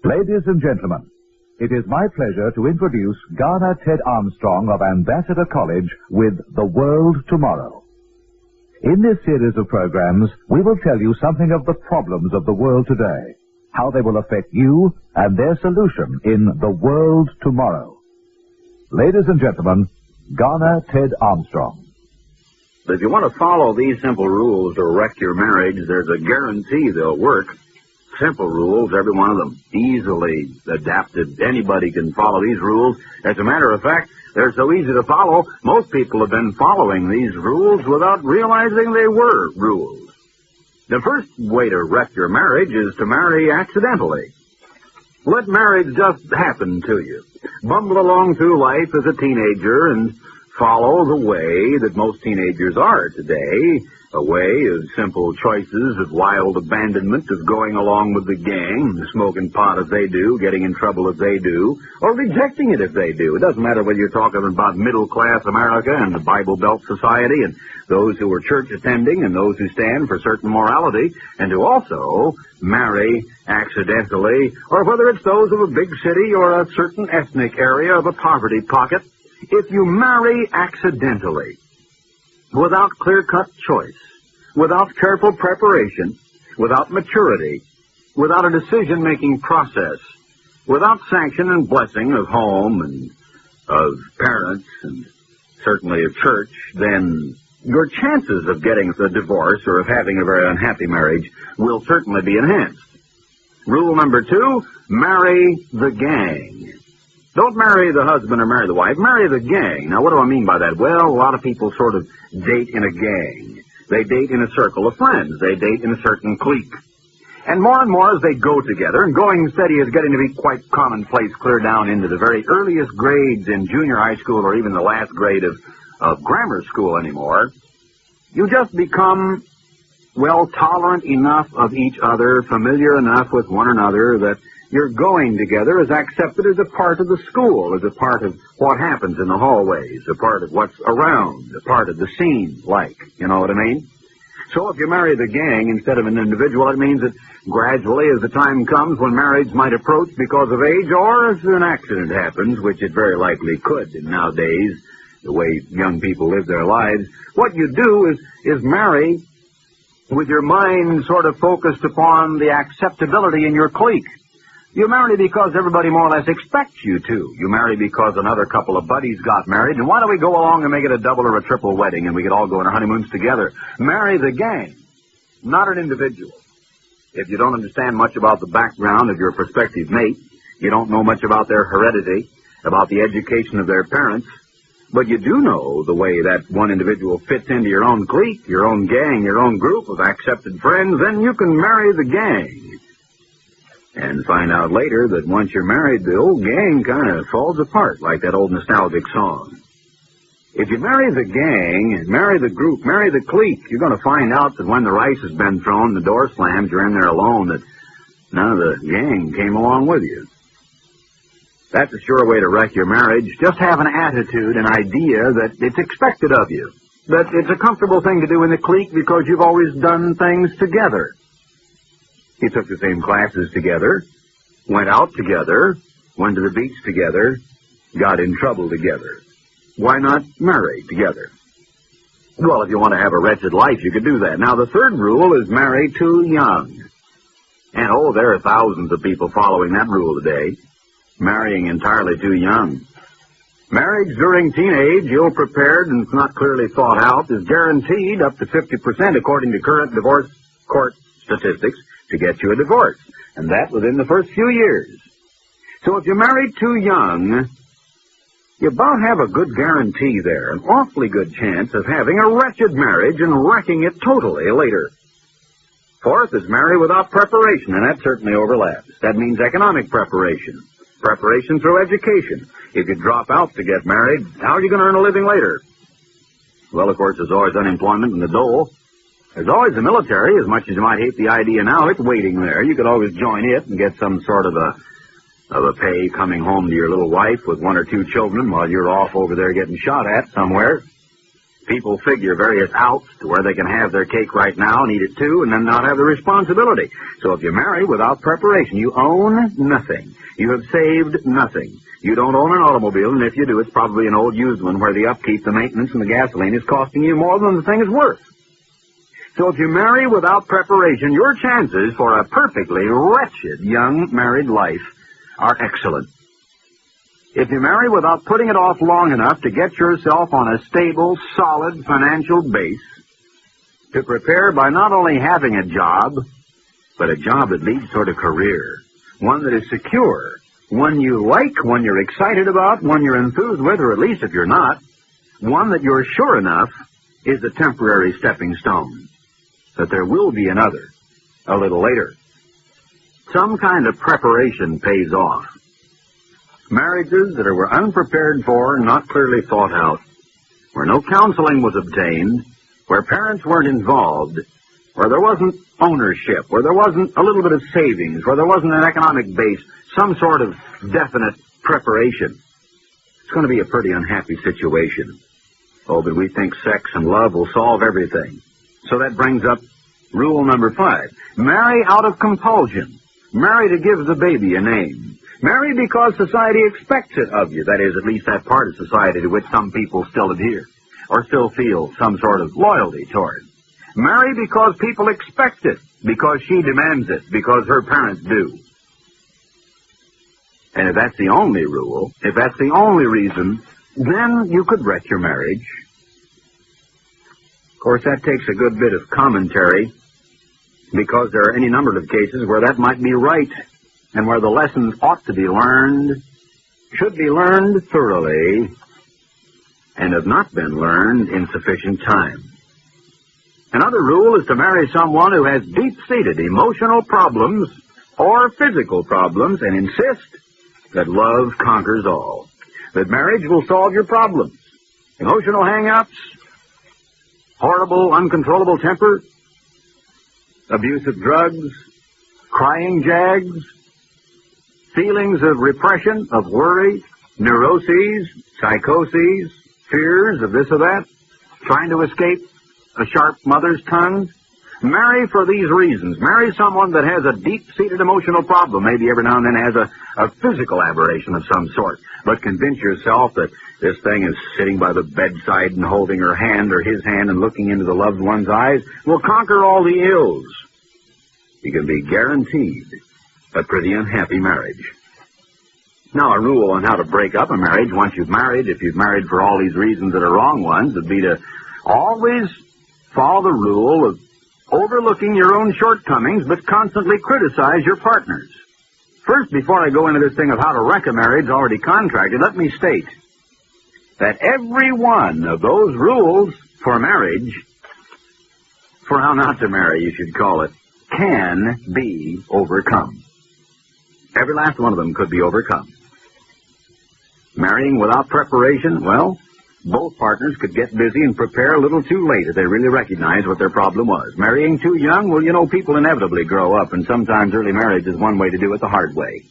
Ladies and gentlemen, it is my pleasure to introduce Garner Ted Armstrong of Ambassador College with The World Tomorrow. In this series of programs, we will tell you something of the problems of the world today, how they will affect you, and their solution in The World Tomorrow. Ladies and gentlemen, Garner Ted Armstrong. If you want to follow these simple rules to wreck your marriage, there's a guarantee they'll work. Simple rules, every one of them, easily adapted. Anybody can follow these rules. As a matter of fact, they're so easy to follow, most people have been following these rules without realizing they were rules. The first way to wreck your marriage is to marry accidentally. Let marriage just happen to you. Bumble along through life as a teenager and follow the way that most teenagers are today, a way of simple choices, of wild abandonment, of going along with the gang, smoking pot as they do, getting in trouble as they do, or rejecting it if they do. It doesn't matter whether you're talking about middle-class America and the Bible Belt Society and those who are church-attending and those who stand for certain morality, and who also marry accidentally, or whether it's those of a big city or a certain ethnic area of a poverty pocket. If you marry accidentally, without clear-cut choice, without careful preparation, without maturity, without a decision-making process, without sanction and blessing of home and of parents and certainly of church, then your chances of getting a divorce or of having a very unhappy marriage will certainly be enhanced. Rule number 2, marry the gang. Don't marry the husband or marry the wife. Marry the gang. Now, what do I mean by that? Well, a lot of people sort of date in a gang. They date in a circle of friends. They date in a certain clique. And more as they go together, and going steady is getting to be quite commonplace clear down into the very earliest grades in junior high school or even the last grade of grammar school anymore, you just become, well, tolerant enough of each other, familiar enough with one another that your going together is accepted as a part of the school, as a part of what happens in the hallways, a part of what's around, a part of the scene, like, you know what I mean? So if you marry the gang instead of an individual, it means that gradually, as the time comes when marriage might approach because of age, or if an accident happens, which it very likely could in nowadays, the way young people live their lives, what you do is marry with your mind sort of focused upon the acceptability in your clique. You marry because everybody more or less expects you to. You marry because another couple of buddies got married, and why don't we go along and make it a double or a triple wedding, and we could all go on our honeymoons together. Marry the gang, not an individual. If you don't understand much about the background of your prospective mate, you don't know much about their heredity, about the education of their parents, but you do know the way that one individual fits into your own clique, your own gang, your own group of accepted friends, then you can marry the gang. And find out later that once you're married, the old gang kind of falls apart, like that old nostalgic song. If you marry the gang, marry the group, marry the clique, you're going to find out that when the rice has been thrown, the door slams, you're in there alone, that none of the gang came along with you. That's a sure way to wreck your marriage. Just have an attitude, an idea that it's expected of you, that it's a comfortable thing to do in the clique because you've always done things together. You took the same classes together, went out together, went to the beach together, got in trouble together. Why not marry together? Well, if you want to have a wretched life, you could do that. Now, the third rule is marry too young. And, there are thousands of people following that rule today, marrying entirely too young. Marriage during teenage, ill-prepared and not clearly thought out, is guaranteed up to 50% according to current divorce court statistics, to get you a divorce, and that within the first few years. So if you marry too young, you about have a good guarantee there, an awfully good chance of having a wretched marriage and wrecking it totally later. Fourth is marry without preparation, and that certainly overlaps. That means economic preparation, preparation through education. If you drop out to get married, how are you going to earn a living later? Well, of course, there's always unemployment in the dole. There's always the military. As much as you might hate the idea now, it's waiting there. You could always join it and get some sort of a pay coming home to your little wife with 1 or 2 children while you're off over there getting shot at somewhere. People figure various outs to where they can have their cake right now and eat it too and then not have the responsibility. So if you marry without preparation, you own nothing. You have saved nothing. You don't own an automobile, and if you do, it's probably an old used one where the upkeep, the maintenance, and the gasoline is costing you more than the thing is worth. So if you marry without preparation, your chances for a perfectly wretched young married life are excellent. If you marry without putting it off long enough to get yourself on a stable, solid financial base, to prepare by not only having a job, but a job that leads toward a career, one that is secure, one you like, one you're excited about, one you're enthused with, or at least if you're not, one that you're sure enough is a temporary stepping stone, that there will be another a little later. Some kind of preparation pays off. Marriages that were unprepared for, not clearly thought out, where no counseling was obtained, where parents weren't involved, where there wasn't ownership, where there wasn't a little bit of savings, where there wasn't an economic base, some sort of definite preparation. It's going to be a pretty unhappy situation. Oh, but we think sex and love will solve everything. So that brings up rule number 5. Marry out of compulsion. Marry to give the baby a name. Marry because society expects it of you. That is, at least that part of society to which some people still adhere, or still feel some sort of loyalty toward. Marry because people expect it, because she demands it, because her parents do. And if that's the only rule, if that's the only reason, then you could wreck your marriage. Of course, that takes a good bit of commentary, because there are any number of cases where that might be right, and where the lessons ought to be learned, should be learned thoroughly, and have not been learned in sufficient time. Another rule is to marry someone who has deep-seated emotional problems or physical problems, and insist that love conquers all. That marriage will solve your problems. Emotional hang-ups, horrible, uncontrollable temper, abuse of drugs, crying jags, feelings of repression, of worry, neuroses, psychoses, fears of this or that, trying to escape a sharp mother's tongue. Marry for these reasons. Marry someone that has a deep-seated emotional problem, maybe every now and then has a physical aberration of some sort. But convince yourself that this thing is sitting by the bedside and holding her hand or his hand and looking into the loved one's eyes will conquer all the ills. You can be guaranteed a pretty unhappy marriage. Now, a rule on how to break up a marriage once you've married, if you've married for all these reasons that are wrong ones, would be to always follow the rule of overlooking your own shortcomings, but constantly criticize your partners. First, before I go into this thing of how to wreck a marriage already contracted, let me state that every one of those rules for marriage, for how not to marry, you should call it, can be overcome. Every last one of them could be overcome. Marrying without preparation, well, both partners could get busy and prepare a little too late if they really recognize what their problem was. Marrying too young, well, you know, people inevitably grow up, and sometimes early marriage is one way to do it the hard way.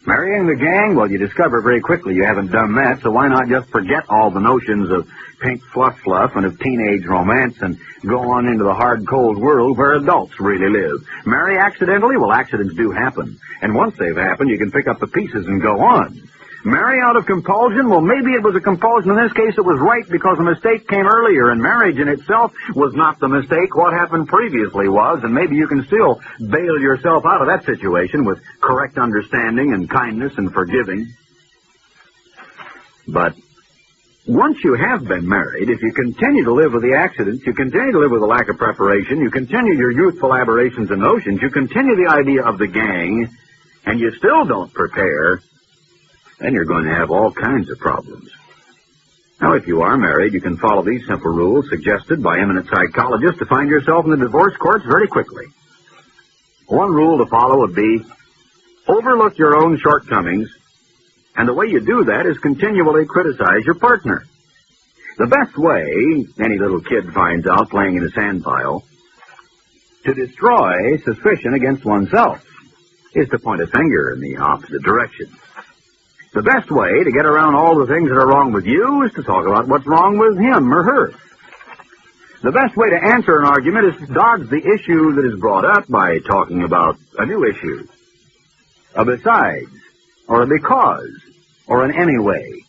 Marrying the gang, well, you discover very quickly you haven't done that, so why not just forget all the notions of pink fluff and of teenage romance and go on into the hard, cold world where adults really live. Marry accidentally? Well, accidents do happen. And once they've happened, you can pick up the pieces and go on. Marry out of compulsion? Well, maybe it was a compulsion. In this case, it was right because the mistake came earlier, and marriage in itself was not the mistake. What happened previously was, and maybe you can still bail yourself out of that situation with correct understanding and kindness and forgiving. But once you have been married, if you continue to live with the accidents, you continue to live with the lack of preparation, you continue your youthful aberrations and notions, you continue the idea of the gang, and you still don't prepare, then you're going to have all kinds of problems. Now, if you are married, you can follow these simple rules suggested by eminent psychologists to find yourself in the divorce courts very quickly. One rule to follow would be overlook your own shortcomings, and the way you do that is continually criticize your partner. The best way, any little kid finds out playing in a sandpile, to destroy suspicion against oneself is to point a finger in the opposite direction. The best way to get around all the things that are wrong with you is to talk about what's wrong with him or her. The best way to answer an argument is to dodge the issue that is brought up by talking about a new issue. A besides, or a because, or an anyway,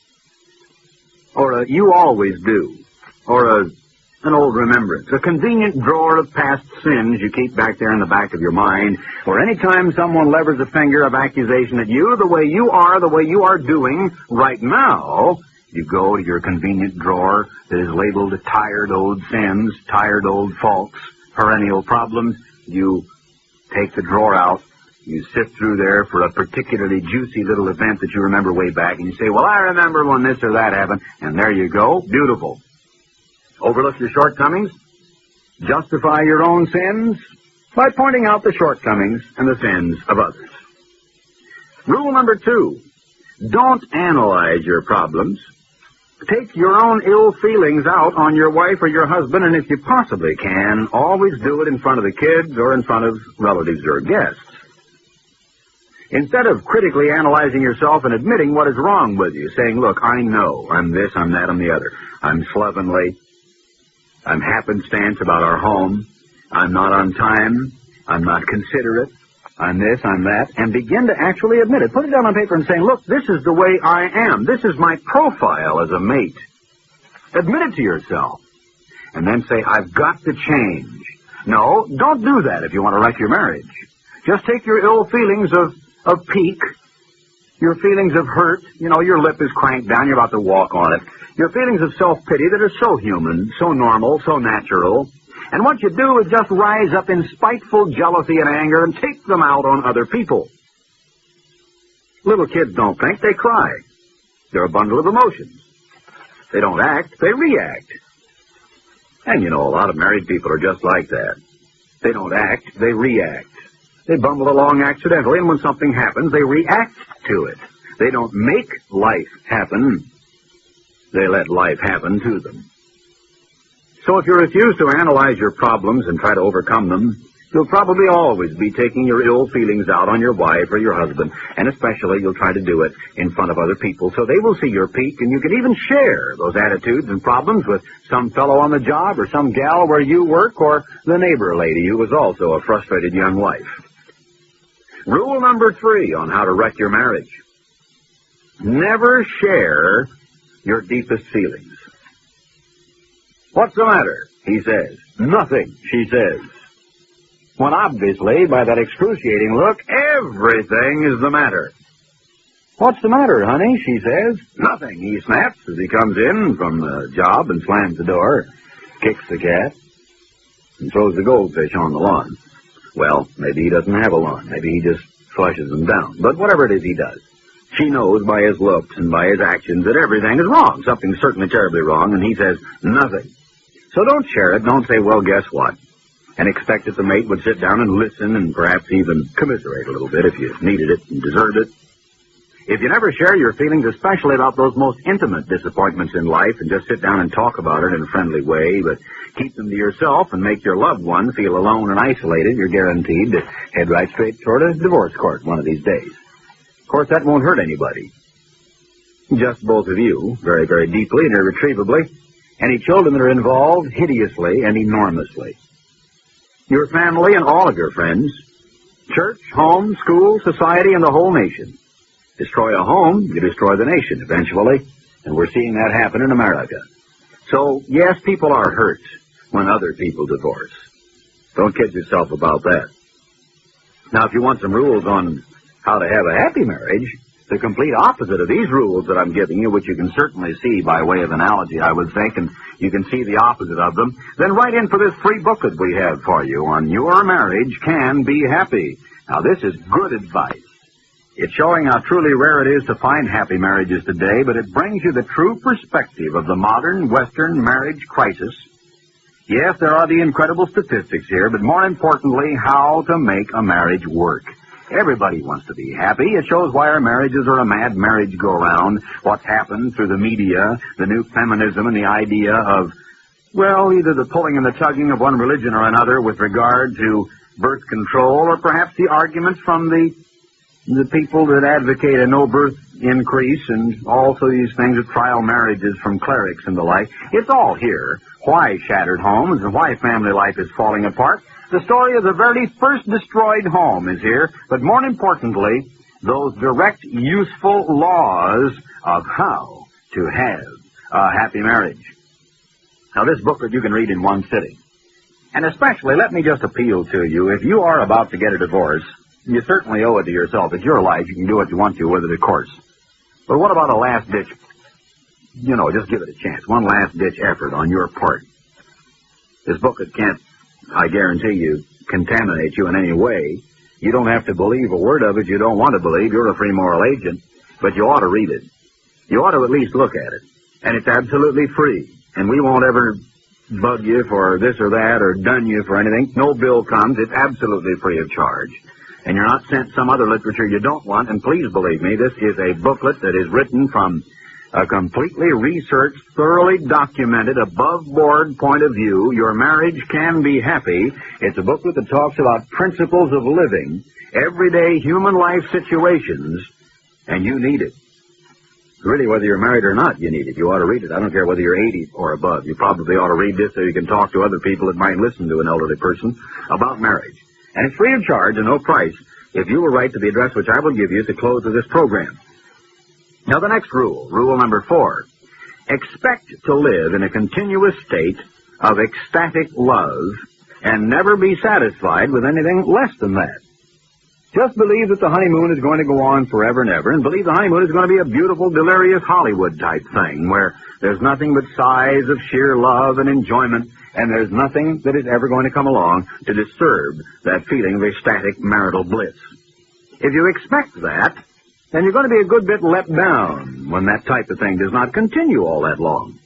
or a you always do, or an old remembrance, a convenient drawer of past sins you keep back there in the back of your mind, or any time someone levers a finger of accusation at you, the way you are doing right now, you go to your convenient drawer that is labeled tired old sins, tired old faults, perennial problems. You take the drawer out, you sift through there for a particularly juicy little event that you remember way back, and you say, well, I remember when this or that happened, and there you go, beautiful. Overlook your shortcomings, justify your own sins by pointing out the shortcomings and the sins of others. Rule number 2, don't analyze your problems. Take your own ill feelings out on your wife or your husband, and if you possibly can, always do it in front of the kids or in front of relatives or guests. Instead of critically analyzing yourself and admitting what is wrong with you, saying, look, I know, I'm this, I'm that, I'm the other. I'm slovenly. I'm happenstance about our home. I'm not on time. I'm not considerate. I'm this, I'm that. And begin to actually admit it. Put it down on paper and say, look, this is the way I am. This is my profile as a mate. Admit it to yourself. And then say, I've got to change. No, don't do that if you want to wreck your marriage. Just take your ill feelings of pique, your feelings of hurt, your lip is cranked down, you're about to walk on it, your feelings of self-pity that are so human, so normal, so natural, and what you do is just rise up in spiteful jealousy and anger and take them out on other people. Little kids don't think, they cry. They're a bundle of emotions. They don't act, they react. And a lot of married people are just like that. They don't act, they react. They bumble along accidentally, and when something happens, they react to it. They don't make life happen. They let life happen to them. So if you refuse to analyze your problems and try to overcome them, you'll probably always be taking your ill feelings out on your wife or your husband, and especially you'll try to do it in front of other people, so they will see your peak, and you can even share those attitudes and problems with some fellow on the job or some gal where you work or the neighbor lady who is also a frustrated young wife. Rule number 3 on how to wreck your marriage. Never share your deepest feelings. What's the matter? He says. Nothing, she says. When obviously, by that excruciating look, everything is the matter. What's the matter, honey? She says. Nothing, he snaps as he comes in from the job and slams the door, kicks the cat, and throws the goldfish on the lawn. Well, maybe he doesn't have a lawn. Maybe he just flushes them down. But whatever it is he does, she knows by his looks and by his actions that everything is wrong. Something's certainly terribly wrong, and he says nothing. So don't share it. Don't say, well, guess what? And expect that the mate would sit down and listen and perhaps even commiserate a little bit if you needed it and deserved it. If you never share your feelings, especially about those most intimate disappointments in life, and just sit down and talk about it in a friendly way, but keep them to yourself and make your loved one feel alone and isolated, you're guaranteed to head right straight toward a divorce court one of these days. Of course, that won't hurt anybody. Just both of you, very, very deeply and irretrievably. Any children that are involved, hideously and enormously. Your family and all of your friends. Church, home, school, society, and the whole nation. Destroy a home, you destroy the nation eventually, and we're seeing that happen in America. So, yes, people are hurt when other people divorce. Don't kid yourself about that. Now, if you want some rules on how to have a happy marriage, the complete opposite of these rules that I'm giving you, which you can certainly see by way of analogy, I would think, and you can see the opposite of them, then write in for this free booklet we have for you on Your Marriage Can Be Happy. Now, this is good advice. It's showing how truly rare it is to find happy marriages today, but it brings you the true perspective of the modern Western marriage crisis. Yes, there are the incredible statistics here, but more importantly, how to make a marriage work. Everybody wants to be happy. It shows why our marriages are a mad marriage go-round, what's happened through the media, the new feminism, and the idea of, well, either the pulling and the tugging of one religion or another with regard to birth control, or perhaps the arguments from the the people that advocate a no birth increase and also these things of trial marriages from clerics and the like. It's all here. Why shattered homes and why family life is falling apart. The story of the very first destroyed home is here, but more importantly, those direct, useful laws of how to have a happy marriage. Now, this booklet you can read in one sitting. And especially, let me just appeal to you, if you are about to get a divorce, you certainly owe it to yourself. It's your life. You can do what you want to with it, of course. But what about a last-ditch, just give it a chance. One last-ditch effort on your part. This booklet can't, I guarantee you, contaminate you in any way. You don't have to believe a word of it you don't want to believe. You're a free moral agent. But you ought to read it. You ought to at least look at it. And it's absolutely free. And we won't ever bug you for this or that or dun you for anything. No bill comes. It's absolutely free of charge. And you're not sent some other literature you don't want. And please believe me, this is a booklet that is written from a completely researched, thoroughly documented, above-board point of view. Your marriage can be happy. It's a booklet that talks about principles of living, everyday human life situations, and you need it. Really, whether you're married or not, you need it. You ought to read it. I don't care whether you're 80 or above. You probably ought to read this so you can talk to other people that might listen to an elderly person about marriage. And it's free of charge and no price if you will write to the address which I will give you at the close of this program. Now, the next rule, rule number 4, expect to live in a continuous state of ecstatic love and never be satisfied with anything less than that. Just believe that the honeymoon is going to go on forever and ever, and believe the honeymoon is going to be a beautiful, delirious Hollywood-type thing where there's nothing but sighs of sheer love and enjoyment, and there's nothing that is ever going to come along to disturb that feeling of ecstatic marital bliss. If you expect that, then you're going to be a good bit let down when that type of thing does not continue all that long.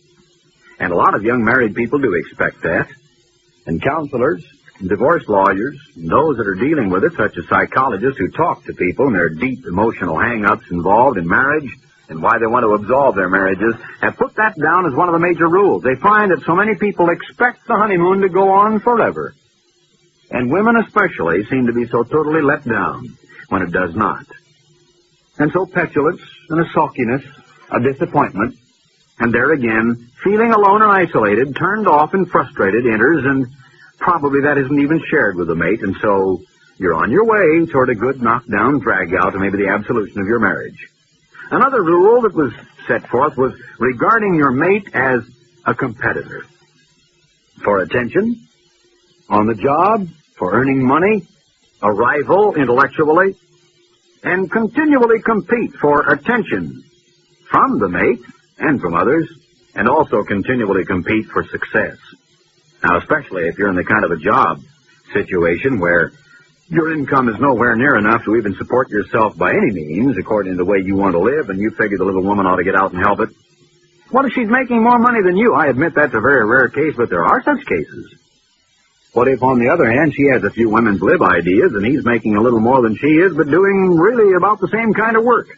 And a lot of young married people do expect that. And counselors, divorce lawyers, and those that are dealing with it, such as psychologists who talk to people and their deep emotional hang-ups involved in marriage and why they want to absolve their marriages, have put that down as one of the major rules. They find that so many people expect the honeymoon to go on forever. And women especially seem to be so totally let down when it does not. And so petulance and a sulkiness, a disappointment, and there again, feeling alone and isolated, turned off and frustrated enters, and probably that isn't even shared with the mate, and so you're on your way toward a good knockdown drag-out and maybe the absolution of your marriage. Another rule that was set forth was regarding your mate as a competitor. For attention, on the job, for earning money, a rival intellectually, and continually compete for attention from the mate and from others, and also continually compete for success. Now, especially if you're in the kind of a job situation where your income is nowhere near enough to even support yourself by any means, according to the way you want to live, and you figure the little woman ought to get out and help it. What if she's making more money than you? I admit that's a very rare case, but there are such cases. What if, on the other hand, she has a few women's lib ideas, and he's making a little more than she is, but doing really about the same kind of work?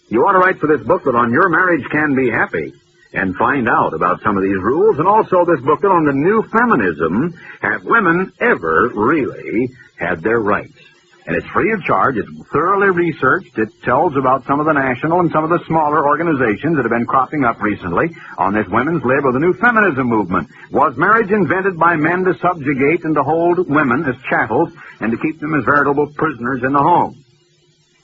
You ought to write for this booklet on Your Marriage Can Be Happy and find out about some of these rules, and also this booklet on the new feminism. Have women ever really had their rights? And it's free of charge. It's thoroughly researched. It tells about some of the national and some of the smaller organizations that have been cropping up recently on this women's lib of the new feminism movement. Was marriage invented by men to subjugate and to hold women as chattels and to keep them as veritable prisoners in the home?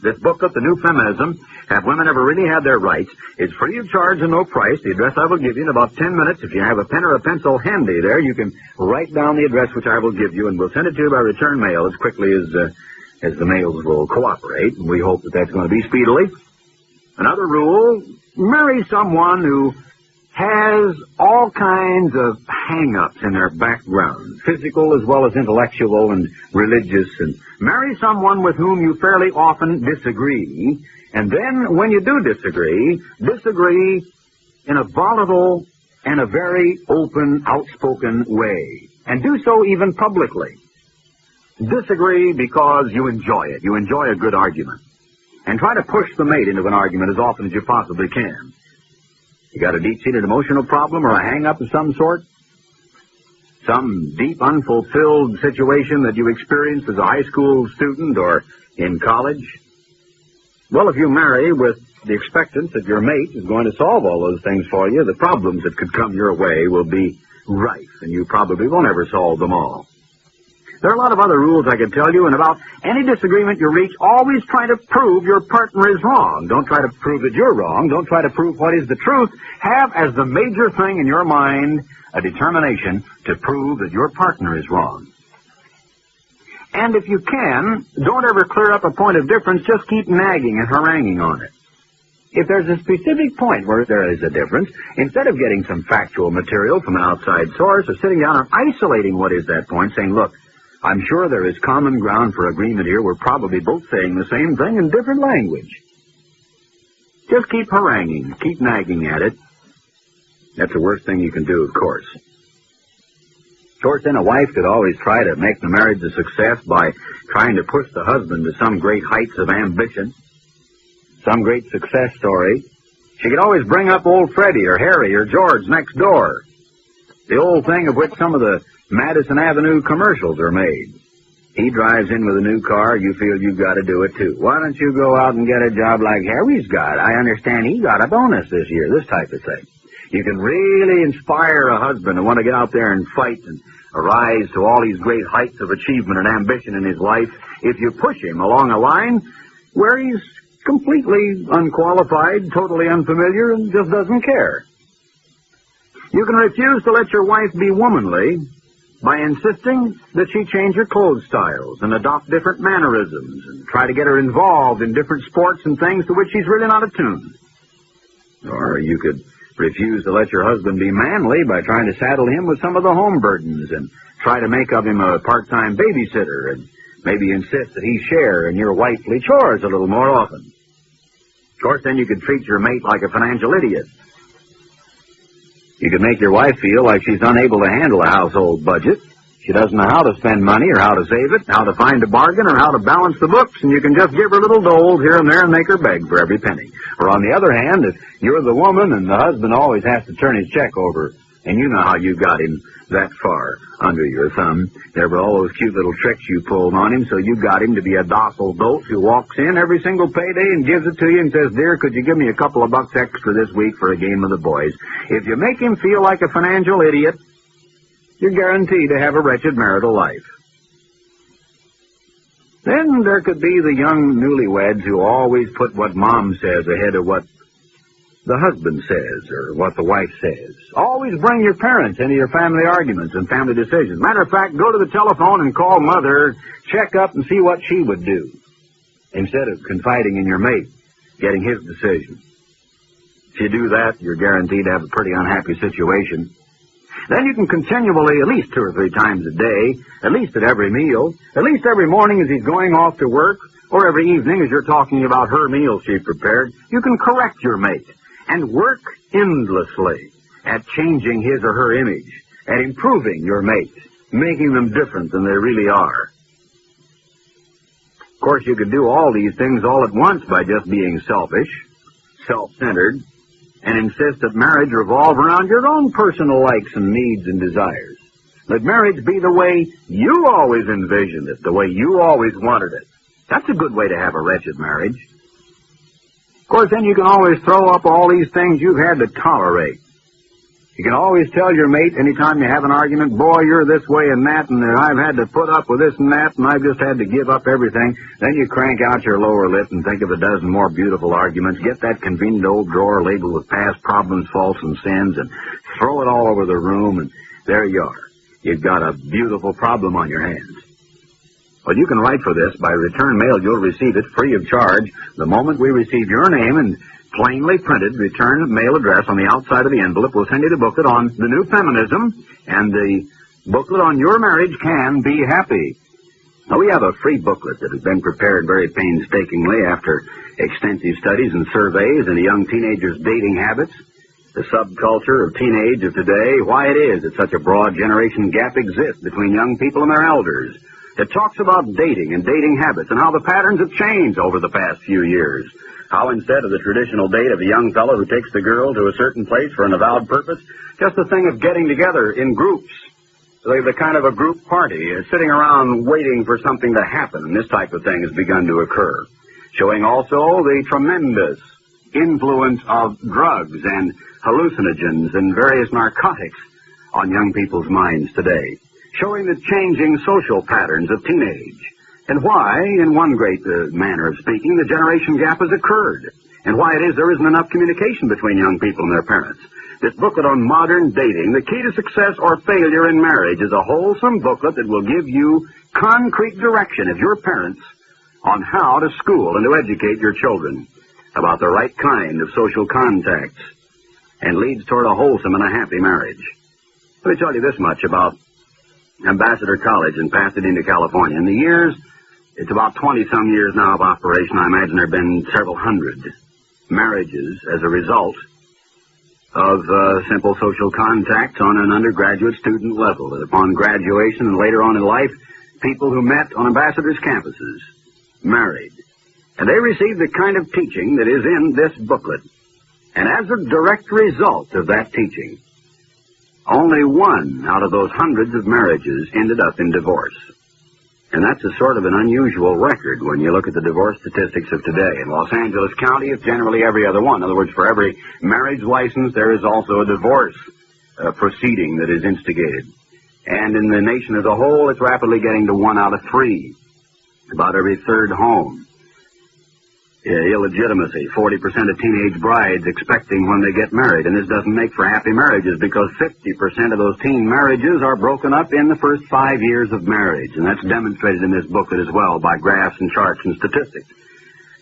This booklet, The New Feminism, Have Women Ever Really Had Their Rights, is free of charge and no price. The address I will give you in about 10 minutes. If you have a pen or a pencil handy there, you can write down the address which I will give you, and we'll send it to you by return mail as quickly as the mails will cooperate. And we hope that that's going to be speedily. Another rule, marry someone who has all kinds of hang-ups in their background, physical as well as intellectual and religious, and marry someone with whom you fairly often disagree, and then when you do disagree in a volatile and a very open, outspoken way, and do so even publicly. Disagree because you enjoy it. You enjoy a good argument. And try to push the mate into an argument as often as you possibly can. You got a deep-seated emotional problem or a hang-up of some sort? Some deep, unfulfilled situation that you experienced as a high school student or in college? Well, if you marry with the expectance that your mate is going to solve all those things for you, the problems that could come your way will be rife, and you probably won't ever solve them all. There are a lot of other rules I could tell you, and about any disagreement you reach, always try to prove your partner is wrong. Don't try to prove that you're wrong. Don't try to prove what is the truth. Have as the major thing in your mind a determination to prove that your partner is wrong. And if you can, don't ever clear up a point of difference. Just keep nagging and haranguing on it. If there's a specific point where there is a difference, instead of getting some factual material from an outside source or sitting down and isolating what is that point, saying, look, I'm sure there is common ground for agreement here. We're probably both saying the same thing in different language. Just keep haranguing, keep nagging at it. That's the worst thing you can do, of course. Of course, then a wife could always try to make the marriage a success by trying to push the husband to some great heights of ambition, some great success story. She could always bring up old Freddie or Harry or George next door. The old thing of which some of the Madison Avenue commercials are made. He drives in with a new car, you feel you've got to do it too. Why don't you go out and get a job like Harry's got? I understand he got a bonus this year, this type of thing. You can really inspire a husband to want to get out there and fight and arise to all these great heights of achievement and ambition in his life if you push him along a line where he's completely unqualified, totally unfamiliar, and just doesn't care. You can refuse to let your wife be womanly by insisting that she change her clothes styles and adopt different mannerisms and try to get her involved in different sports and things to which she's really not attuned. Or you could refuse to let your husband be manly by trying to saddle him with some of the home burdens and try to make of him a part-time babysitter and maybe insist that he share in your wifely chores a little more often. Of course, then you could treat your mate like a financial idiot. You could make your wife feel like she's unable to handle a household budget. She doesn't know how to spend money or how to save it, how to find a bargain or how to balance the books, and you can just give her little doles here and there and make her beg for every penny. Or on the other hand, if you're the woman and the husband always has to turn his check over, and you know how you got him that far under your thumb, there were all those cute little tricks you pulled on him, so you got him to be a docile dolt who walks in every single payday and gives it to you and says, dear, could you give me a couple of bucks extra this week for a game of the boys? If you make him feel like a financial idiot, you're guaranteed to have a wretched marital life. Then there could be the young newlyweds who always put what mom says ahead of what the husband says or what the wife says. Always bring your parents into your family arguments and family decisions. Matter of fact, go to the telephone and call mother, check up and see what she would do, instead of confiding in your mate, getting his decision. If you do that, you're guaranteed to have a pretty unhappy situation. Then you can continually, at least 2 or 3 times a day, at least at every meal, at least every morning as he's going off to work, or every evening as you're talking about her meal she prepared, you can correct your mate and work endlessly at changing his or her image, at improving your mate, making them different than they really are. Of course, you could do all these things all at once by just being selfish, self-centered, and insist that marriage revolve around your own personal likes and needs and desires. Let marriage be the way you always envisioned it, the way you always wanted it. That's a good way to have a wretched marriage. Of course, then you can always throw up all these things you've had to tolerate. You can always tell your mate anytime you have an argument, boy, you're this way and that, and I've had to put up with this and that, and I've just had to give up everything. Then you crank out your lower lip and think of a dozen more beautiful arguments, get that convenient old drawer labeled with past problems, faults, and sins, and throw it all over the room, and there you are. You've got a beautiful problem on your hands. Well, you can write for this. By return mail, you'll receive it free of charge the moment we receive your name and plainly printed return mail address on the outside of the envelope. We'll send you the booklet on the new feminism and the booklet on your marriage can be happy. Now, we have a free booklet that has been prepared very painstakingly after extensive studies and surveys into young teenagers' dating habits, the subculture of teenage of today, why it is that such a broad generation gap exists between young people and their elders. It talks about dating and dating habits and how the patterns have changed over the past few years. How instead of the traditional date of a young fellow who takes the girl to a certain place for an avowed purpose, just a thing of getting together in groups The kind of a group party, sitting around waiting for something to happen, and this type of thing has begun to occur. Showing also the tremendous influence of drugs and hallucinogens and various narcotics on young people's minds today. Showing the changing social patterns of teenage, and why, in one great manner of speaking, the generation gap has occurred, and why it is there isn't enough communication between young people and their parents. This booklet on modern dating, The Key to Success or Failure in Marriage, is a wholesome booklet that will give you concrete direction as your parents on how to school and to educate your children about the right kind of social contacts and leads toward a wholesome and a happy marriage. Let me tell you this much about Ambassador College in Pasadena, California. In the years, it's about 20-some years now of operation, I imagine there have been several hundred marriages as a result of simple social contacts on an undergraduate student level. And upon graduation and later on in life, people who met on Ambassador's campuses married. And they received the kind of teaching that is in this booklet. And as a direct result of that teaching, only one out of those hundreds of marriages ended up in divorce. And that's a sort of an unusual record when you look at the divorce statistics of today. In Los Angeles County, it's generally every other one. In other words, for every marriage license, there is also a divorce proceeding that is instigated. And in the nation as a whole, it's rapidly getting to 1 out of 3. About every third home. Illegitimacy, 40% of teenage brides expecting when they get married. And this doesn't make for happy marriages because 50% of those teen marriages are broken up in the first 5 years of marriage. And that's demonstrated in this booklet as well by graphs and charts and statistics.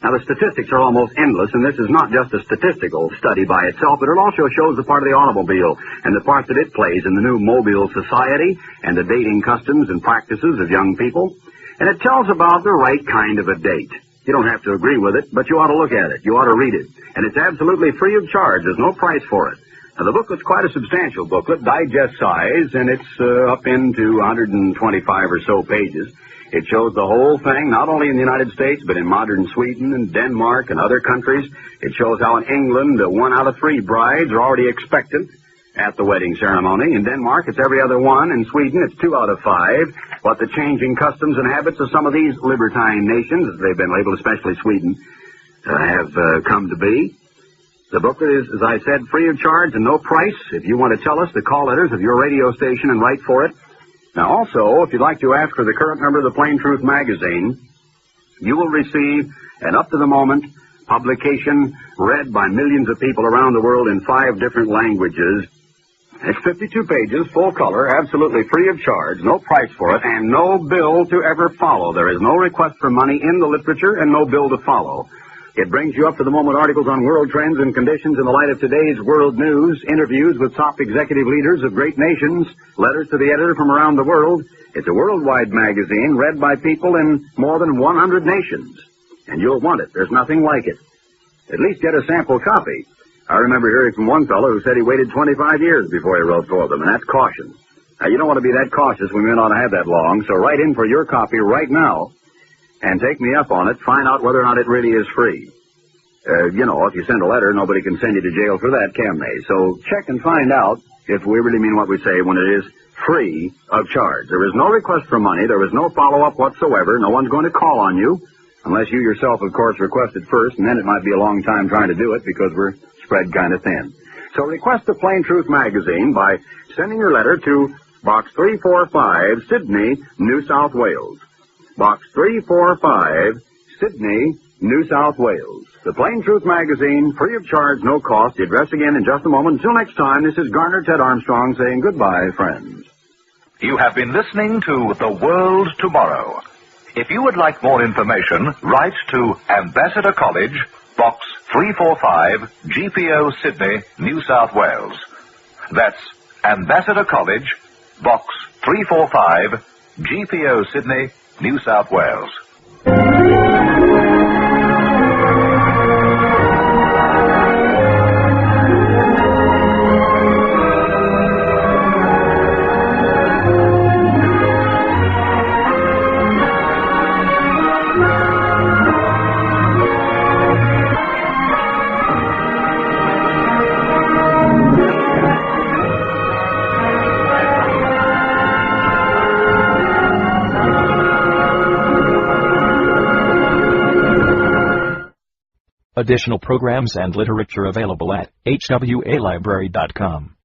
Now, the statistics are almost endless, and this is not just a statistical study by itself, but it also shows the part of the automobile and the part that it plays in the new mobile society and the dating customs and practices of young people. And it tells about the right kind of a date. You don't have to agree with it, but you ought to look at it. You ought to read it. And it's absolutely free of charge. There's no price for it. Now, the booklet's quite a substantial booklet, digest size, and it's up into 125 or so pages. It shows the whole thing, not only in the United States, but in modern Sweden and Denmark and other countries. It shows how in England, 1 out of 3 brides are already expectant at the wedding ceremony. In Denmark, it's every other one. In Sweden, it's 2 out of 5. What the changing customs and habits of some of these libertine nations, as they've been labeled, especially Sweden, have come to be. The booklet is, as I said, free of charge and no price. If you want to tell us the call letters of your radio station and write for it. Now, also, if you'd like to ask for the current number of the Plain Truth magazine, you will receive an up-to-the-moment publication read by millions of people around the world in 5 different languages. It's 52 pages, full color, absolutely free of charge, no price for it, and no bill to ever follow. There is no request for money in the literature and no bill to follow. It brings you up-to-the-moment articles on world trends and conditions in the light of today's world news, interviews with top executive leaders of great nations, letters to the editor from around the world. It's a worldwide magazine read by people in more than 100 nations. And you'll want it. There's nothing like it. At least get a sample copy. I remember hearing from one fellow who said he waited 25 years before he wrote for them, and that's caution. Now, you don't want to be that cautious. We may not have that long, so write in for your copy right now and take me up on it. Find out whether or not it really is free. If you send a letter, nobody can send you to jail for that, can they? So check and find out if we really mean what we say when it is free of charge. There is no request for money. There is no follow-up whatsoever. No one's going to call on you, unless you yourself, of course, request it first, and then it might be a long time trying to do it because we're spread kind of thin. So request the Plain Truth magazine by sending your letter to Box 345, Sydney, New South Wales. Box 345, Sydney, New South Wales. The Plain Truth magazine, free of charge, no cost. The address again in just a moment. Until next time, this is Garner, Ted Armstrong saying goodbye, friends. You have been listening to The World Tomorrow. If you would like more information, write to Ambassador College, Box 345, GPO, Sydney, New South Wales. That's Ambassador College, Box 345, GPO, Sydney, New South Wales. Additional programs and literature available at hwalibrary.com.